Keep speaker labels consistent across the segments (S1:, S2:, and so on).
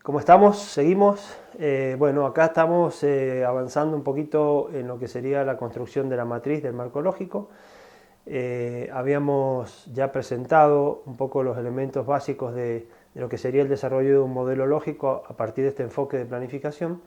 S1: ¿Cómo estamos? Seguimos. Bueno, acá estamos avanzando un poquito en lo que sería la construcción de la matriz del marco lógico. Habíamos ya presentado un poco los elementos básicos de lo que sería el desarrollo de un modelo lógico a partir de este enfoque de planificación.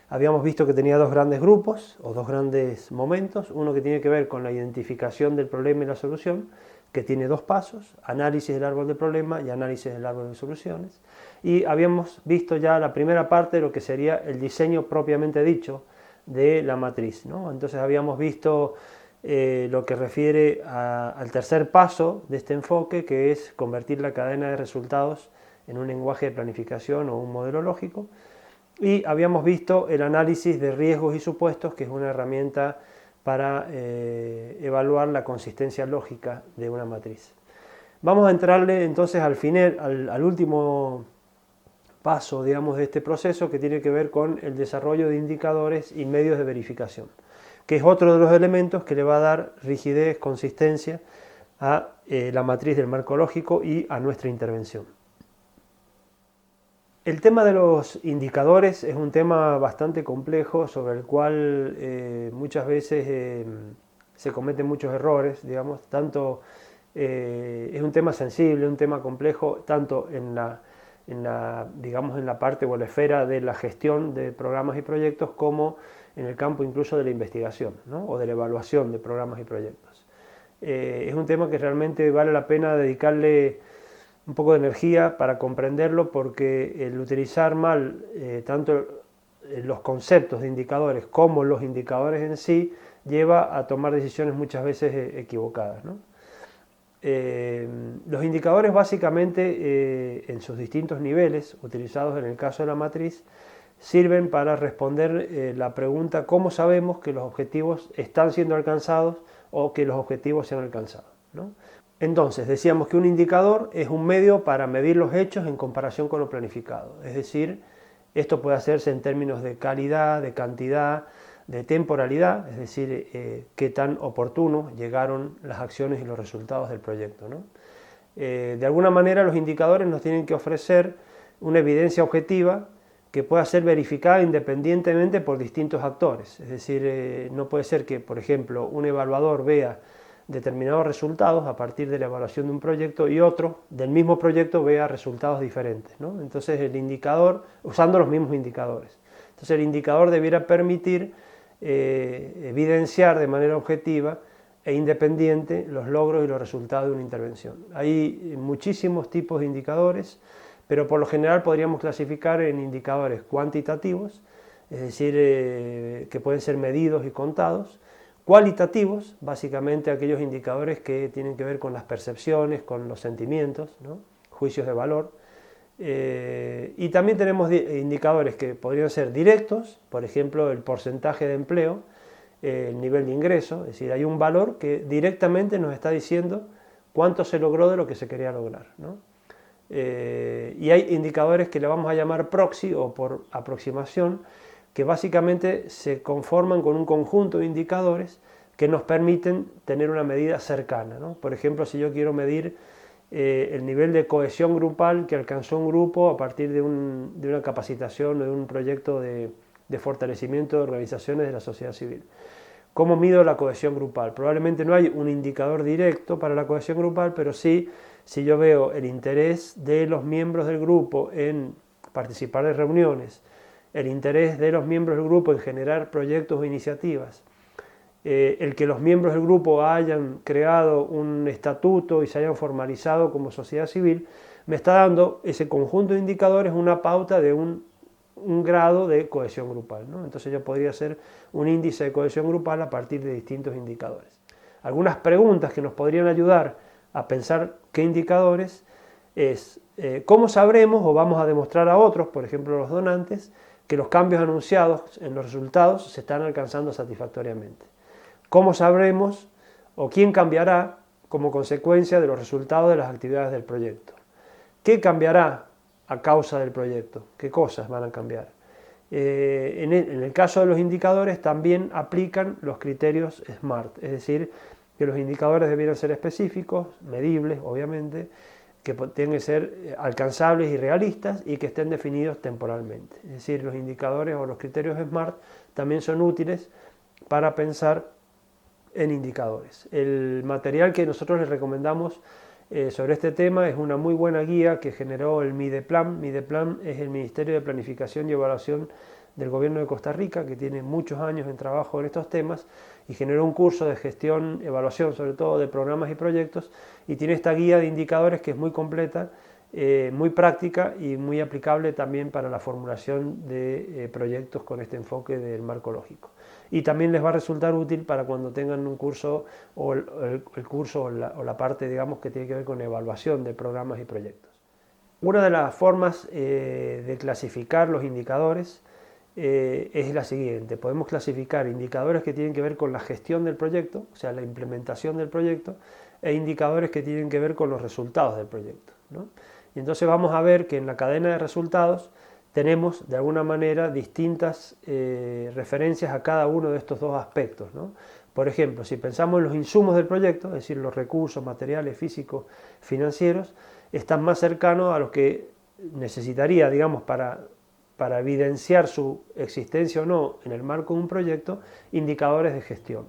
S1: Habíamos visto que tenía dos grandes grupos o dos grandes momentos, uno que tiene que ver con la identificación del problema y la solución, que tiene dos pasos, análisis del árbol de problema y análisis del árbol de soluciones. Y habíamos visto ya la primera parte de lo que sería el diseño propiamente dicho de la matriz, ¿no? Entonces habíamos visto lo que refiere al tercer paso de este enfoque, que es convertir la cadena de resultados en un lenguaje de planificación o un modelo lógico. Y habíamos visto el análisis de riesgos y supuestos, que es una herramienta para evaluar la consistencia lógica de una matriz. Vamos a entrarle entonces al último paso, digamos, de este proceso, que tiene que ver con el desarrollo de indicadores y medios de verificación, que es otro de los elementos que le va a dar rigidez, consistencia a la matriz del marco lógico y a nuestra intervención. El tema de los indicadores es un tema bastante complejo, sobre el cual muchas veces se cometen muchos errores, digamos, es un tema sensible, un tema complejo, tanto en la parte o la esfera de la gestión de programas y proyectos, como en el campo incluso de la investigación, ¿no? O de la evaluación de programas y proyectos. Es un tema que realmente vale la pena dedicarle un poco de energía para comprenderlo, porque el utilizar mal tanto los conceptos de indicadores como los indicadores en sí lleva a tomar decisiones muchas veces equivocadas, ¿no? Los indicadores básicamente en sus distintos niveles, utilizados en el caso de la matriz, sirven para responder la pregunta: ¿cómo sabemos que los objetivos están siendo alcanzados o que los objetivos se han alcanzado, ¿no? Entonces, decíamos que un indicador es un medio para medir los hechos en comparación con lo planificado. Es decir, esto puede hacerse en términos de calidad, de cantidad, de temporalidad, es decir, qué tan oportuno llegaron las acciones y los resultados del proyecto, ¿no? De alguna manera, los indicadores nos tienen que ofrecer una evidencia objetiva que pueda ser verificada independientemente por distintos actores. Es decir, no puede ser que, por ejemplo, un evaluador vea determinados resultados a partir de la evaluación de un proyecto y otro del mismo proyecto vea resultados diferentes, ¿no? Entonces el indicador, usando los mismos indicadores. Entonces el indicador debiera permitir evidenciar de manera objetiva e independiente los logros y los resultados de una intervención. Hay muchísimos tipos de indicadores, pero por lo general podríamos clasificar en indicadores cuantitativos, es decir, que pueden ser medidos y contados; cualitativos, básicamente aquellos indicadores que tienen que ver con las percepciones, con los sentimientos, ¿no? Juicios de valor. Y también tenemos indicadores que podrían ser directos, por ejemplo, el porcentaje de empleo, el nivel de ingreso, es decir, hay un valor que directamente nos está diciendo cuánto se logró de lo que se quería lograr, ¿no? Y hay indicadores que le vamos a llamar proxy o por aproximación, que básicamente se conforman con un conjunto de indicadores que nos permiten tener una medida cercana, ¿no? Por ejemplo, si yo quiero medir el nivel de cohesión grupal que alcanzó un grupo a partir de una capacitación o de un proyecto de fortalecimiento de organizaciones de la sociedad civil. ¿Cómo mido la cohesión grupal? Probablemente no hay un indicador directo para la cohesión grupal, pero sí, si yo veo el interés de los miembros del grupo en participar de reuniones, el interés de los miembros del grupo en generar proyectos o iniciativas, el que los miembros del grupo hayan creado un estatuto y se hayan formalizado como sociedad civil, me está dando ese conjunto de indicadores una pauta de un grado de cohesión grupal, ¿no? Entonces yo podría hacer un índice de cohesión grupal a partir de distintos indicadores. Algunas preguntas que nos podrían ayudar a pensar qué indicadores es cómo sabremos o vamos a demostrar a otros, por ejemplo los donantes, que los cambios anunciados en los resultados se están alcanzando satisfactoriamente. ¿Cómo sabremos o quién cambiará como consecuencia de los resultados de las actividades del proyecto? ¿Qué cambiará a causa del proyecto? ¿Qué cosas van a cambiar? En el caso de los indicadores también aplican los criterios SMART, es decir, que los indicadores debieran ser específicos, medibles, obviamente, que tienen que ser alcanzables y realistas y que estén definidos temporalmente. Es decir, los indicadores o los criterios SMART también son útiles para pensar en indicadores. El material que nosotros les recomendamos sobre este tema es una muy buena guía que generó el MIDEPLAN. MIDEPLAN es el Ministerio de Planificación y Evaluación del Gobierno de Costa Rica, que tiene muchos años en trabajo en estos temas y generó un curso de gestión, evaluación sobre todo de programas y proyectos, y tiene esta guía de indicadores que es muy completa, muy práctica y muy aplicable también para la formulación de proyectos con este enfoque del marco lógico. Y también les va a resultar útil para cuando tengan un curso o el curso o la parte, digamos, que tiene que ver con evaluación de programas y proyectos. Una de las formas de clasificar los indicadores es la siguiente. Podemos clasificar indicadores que tienen que ver con la gestión del proyecto, o sea, la implementación del proyecto, e indicadores que tienen que ver con los resultados del proyecto, ¿no? Y entonces vamos a ver que en la cadena de resultados tenemos de alguna manera distintas referencias a cada uno de estos dos aspectos, ¿no? Por ejemplo, si pensamos en los insumos del proyecto, es decir, los recursos materiales, físicos, financieros, están más cercanos a los que necesitaría, digamos, para evidenciar su existencia o no en el marco de un proyecto, indicadores de gestión.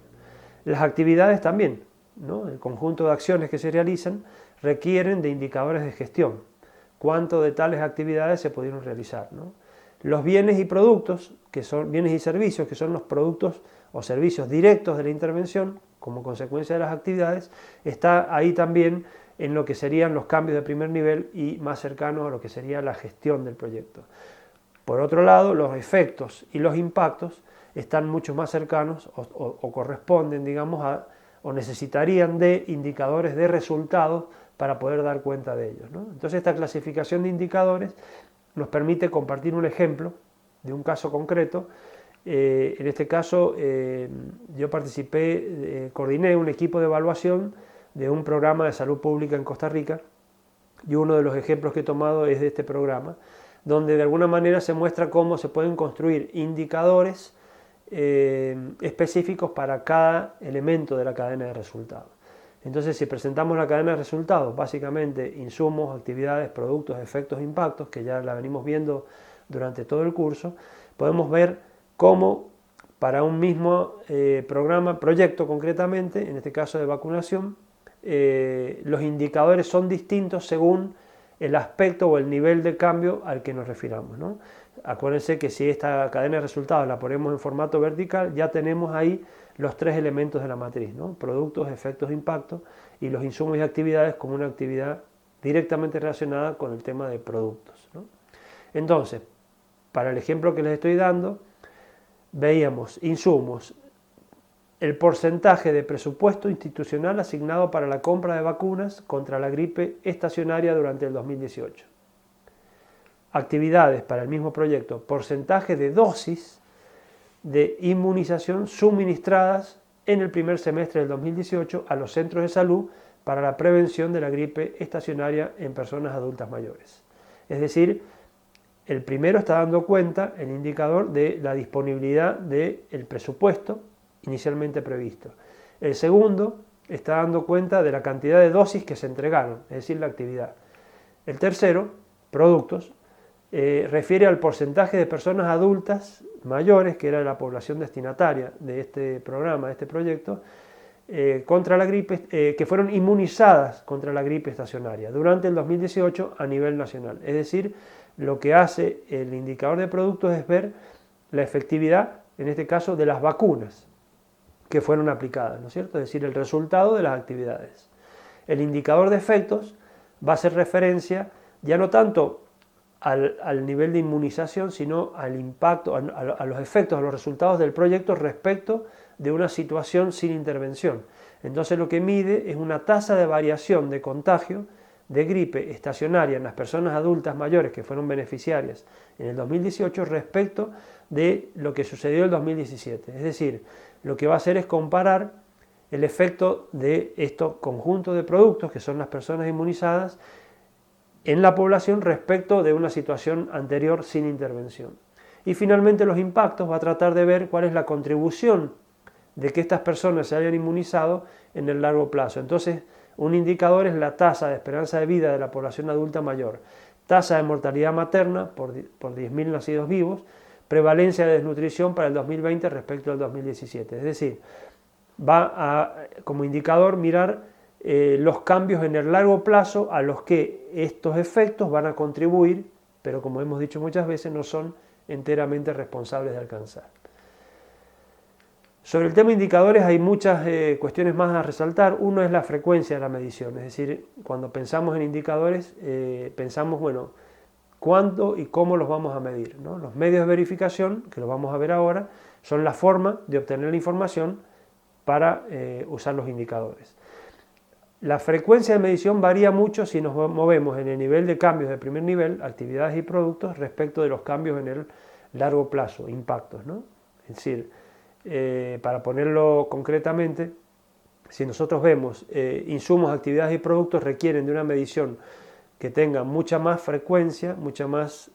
S1: Las actividades también, ¿no? El conjunto de acciones que se realizan requieren de indicadores de gestión. Cuánto de tales actividades se pudieron realizar, ¿no? Los bienes y productos, que son bienes y servicios, que son los productos o servicios directos de la intervención, como consecuencia de las actividades, está ahí también en lo que serían los cambios de primer nivel y más cercanos a lo que sería la gestión del proyecto. Por otro lado, los efectos y los impactos están mucho más cercanos o corresponden, digamos, o necesitarían de indicadores de resultados para poder dar cuenta de ellos, ¿no? Entonces esta clasificación de indicadores nos permite compartir un ejemplo de un caso concreto. En este caso yo participé, coordiné un equipo de evaluación de un programa de salud pública en Costa Rica y uno de los ejemplos que he tomado es de este programa, donde de alguna manera se muestra cómo se pueden construir indicadores específicos para cada elemento de la cadena de resultados. Entonces, si presentamos la cadena de resultados, básicamente insumos, actividades, productos, efectos, impactos, que ya la venimos viendo durante todo el curso, podemos ver cómo para un mismo proyecto concretamente, en este caso de vacunación, los indicadores son distintos según el aspecto o el nivel de cambio al que nos refiramos, ¿no? Acuérdense que si esta cadena de resultados la ponemos en formato vertical, ya tenemos ahí los tres elementos de la matriz, ¿no? Productos, efectos, impactos, y los insumos y actividades como una actividad directamente relacionada con el tema de productos, ¿no? Entonces, para el ejemplo que les estoy dando, veíamos insumos, el porcentaje de presupuesto institucional asignado para la compra de vacunas contra la gripe estacionaria durante el 2018. Actividades para el mismo proyecto, porcentaje de dosis de inmunización suministradas en el primer semestre del 2018 a los centros de salud para la prevención de la gripe estacionaria en personas adultas mayores. Es decir, el primero está dando cuenta, el indicador, de la disponibilidad del presupuesto inicialmente previsto. El segundo está dando cuenta de la cantidad de dosis que se entregaron, es decir, la actividad. El tercero, productos, refiere al porcentaje de personas adultas mayores, que era la población destinataria de este programa, de este proyecto, contra la gripe, que fueron inmunizadas contra la gripe estacionaria durante el 2018 a nivel nacional. Es decir, lo que hace el indicador de productos es ver la efectividad, en este caso, de las vacunas. que fueron aplicadas, ¿no es cierto? Es decir, el resultado de las actividades. El indicador de efectos va a hacer referencia ya no tanto al nivel de inmunización, sino al impacto, a los efectos, a los resultados del proyecto respecto de una situación sin intervención. Entonces lo que mide es una tasa de variación de contagio de gripe estacionaria en las personas adultas mayores que fueron beneficiarias en el 2018 respecto de lo que sucedió en el 2017. Es decir, lo que va a hacer es comparar el efecto de estos conjuntos de productos, que son las personas inmunizadas, en la población respecto de una situación anterior sin intervención. Y finalmente los impactos va a tratar de ver cuál es la contribución de que estas personas se hayan inmunizado en el largo plazo. Entonces, un indicador es la tasa de esperanza de vida de la población adulta mayor, tasa de mortalidad materna por 10.000 nacidos vivos, prevalencia de desnutrición para el 2020 respecto al 2017. Es decir, va a, como indicador, mirar los cambios en el largo plazo a los que estos efectos van a contribuir, pero como hemos dicho muchas veces, no son enteramente responsables de alcanzar. Sobre el tema de indicadores hay muchas cuestiones más a resaltar. Uno es la frecuencia de la medición, es decir, cuando pensamos en indicadores, pensamos, bueno, cuándo y cómo los vamos a medir, ¿no? Los medios de verificación, que los vamos a ver ahora, son la forma de obtener la información para usar los indicadores. La frecuencia de medición varía mucho si nos movemos en el nivel de cambios de primer nivel, actividades y productos, respecto de los cambios en el largo plazo, impactos, ¿no? Es decir, para ponerlo concretamente, si nosotros vemos insumos, actividades y productos requieren de una medición que tenga mucha más frecuencia, mucha más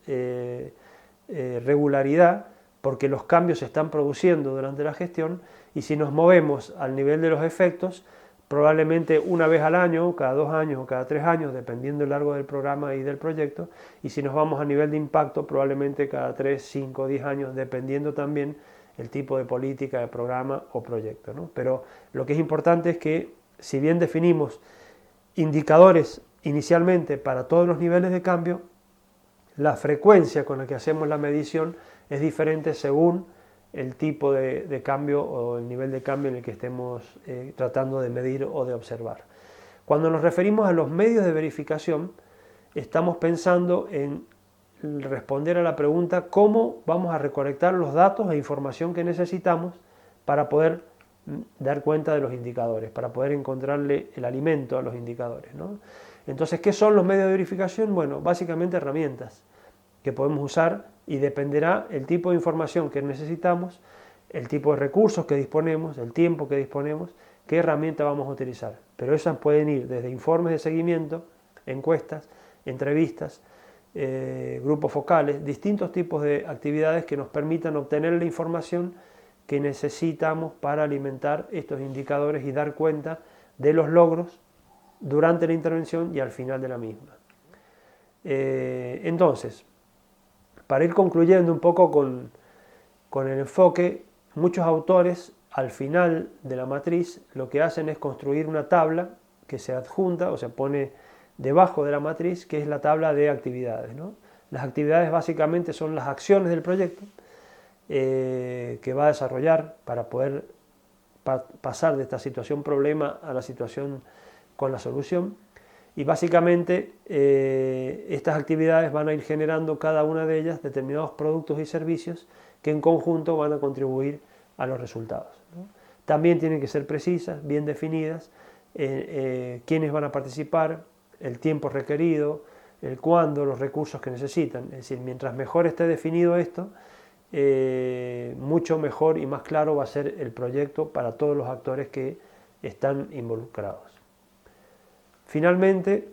S1: regularidad, porque los cambios se están produciendo durante la gestión, y si nos movemos al nivel de los efectos, probablemente una vez al año, cada 2 años o cada 3 años, dependiendo del largo del programa y del proyecto, y si nos vamos a nivel de impacto, probablemente cada 3, 5, 10 años, dependiendo también el tipo de política, de programa o proyecto, ¿no? Pero lo que es importante es que, si bien definimos indicadores inicialmente para todos los niveles de cambio, la frecuencia con la que hacemos la medición es diferente según el tipo de cambio o el nivel de cambio en el que estemos tratando de medir o de observar. Cuando nos referimos a los medios de verificación, estamos pensando en responder a la pregunta cómo vamos a recolectar los datos e información que necesitamos para poder dar cuenta de los indicadores, para poder encontrarle el alimento a los indicadores, ¿no? Entonces, ¿qué son los medios de verificación? Bueno, básicamente herramientas que podemos usar, y dependerá el tipo de información que necesitamos, el tipo de recursos que disponemos, el tiempo que disponemos, qué herramienta vamos a utilizar. Pero esas pueden ir desde informes de seguimiento, encuestas, entrevistas, grupos focales, distintos tipos de actividades que nos permitan obtener la información que necesitamos para alimentar estos indicadores y dar cuenta de los logros durante la intervención y al final de la misma. Entonces, para ir concluyendo un poco con el enfoque, muchos autores al final de la matriz lo que hacen es construir una tabla que se adjunta o se pone debajo de la matriz, que es la tabla de actividades, ¿no? Las actividades básicamente son las acciones del proyecto que va a desarrollar para poder pasar de esta situación problema a la situación con la solución. Y básicamente estas actividades van a ir generando cada una de ellas determinados productos y servicios que en conjunto van a contribuir a los resultados, ¿no? También tienen que ser precisas, bien definidas, quiénes van a participar, el tiempo requerido, el cuándo, los recursos que necesitan. Es decir, mientras mejor esté definido esto, mucho mejor y más claro va a ser el proyecto para todos los actores que están involucrados. Finalmente,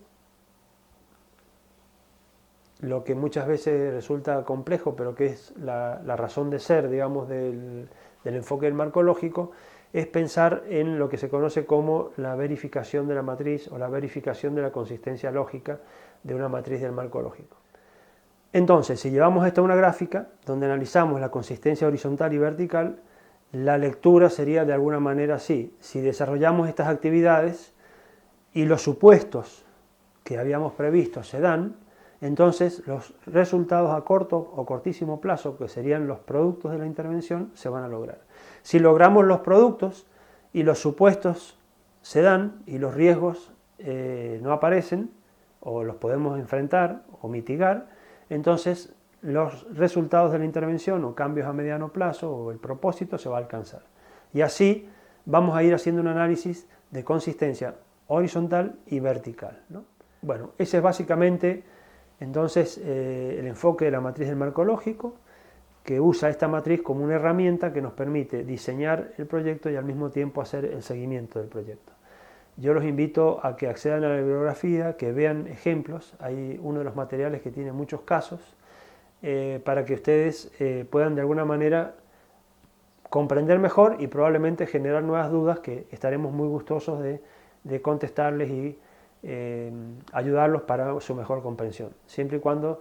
S1: lo que muchas veces resulta complejo, pero que es la razón de ser, digamos, del enfoque del marco lógico, es pensar en lo que se conoce como la verificación de la matriz o la verificación de la consistencia lógica de una matriz del marco lógico. Entonces, si llevamos esto a una gráfica donde analizamos la consistencia horizontal y vertical, la lectura sería de alguna manera así: si desarrollamos estas actividades y los supuestos que habíamos previsto se dan, entonces los resultados a corto o cortísimo plazo, que serían los productos de la intervención, se van a lograr. Si logramos los productos y los supuestos se dan y los riesgos no aparecen, o los podemos enfrentar o mitigar, entonces los resultados de la intervención o cambios a mediano plazo o el propósito se va a alcanzar. Y así vamos a ir haciendo un análisis de consistencia horizontal y vertical, ¿no? Bueno, ese es básicamente entonces el enfoque de la matriz del marco lógico, que usa esta matriz como una herramienta que nos permite diseñar el proyecto y al mismo tiempo hacer el seguimiento del proyecto. Yo los invito a que accedan a la bibliografía, que vean ejemplos. Hay uno de los materiales que tiene muchos casos para que ustedes puedan de alguna manera comprender mejor y probablemente generar nuevas dudas que estaremos muy gustosos de contestarles y ayudarlos para su mejor comprensión. Siempre y cuando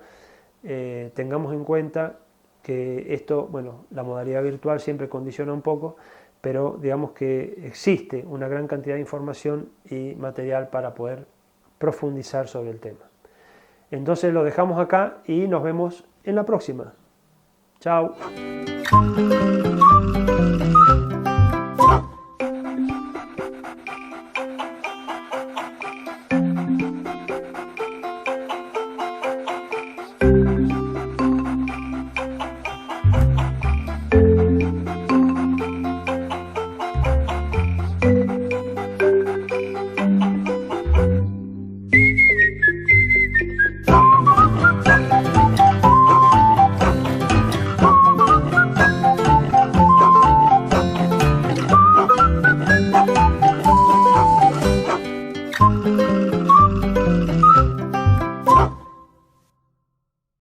S1: tengamos en cuenta que esto, bueno, la modalidad virtual siempre condiciona un poco, pero digamos que existe una gran cantidad de información y material para poder profundizar sobre el tema. Entonces lo dejamos acá y nos vemos en la próxima. Chao.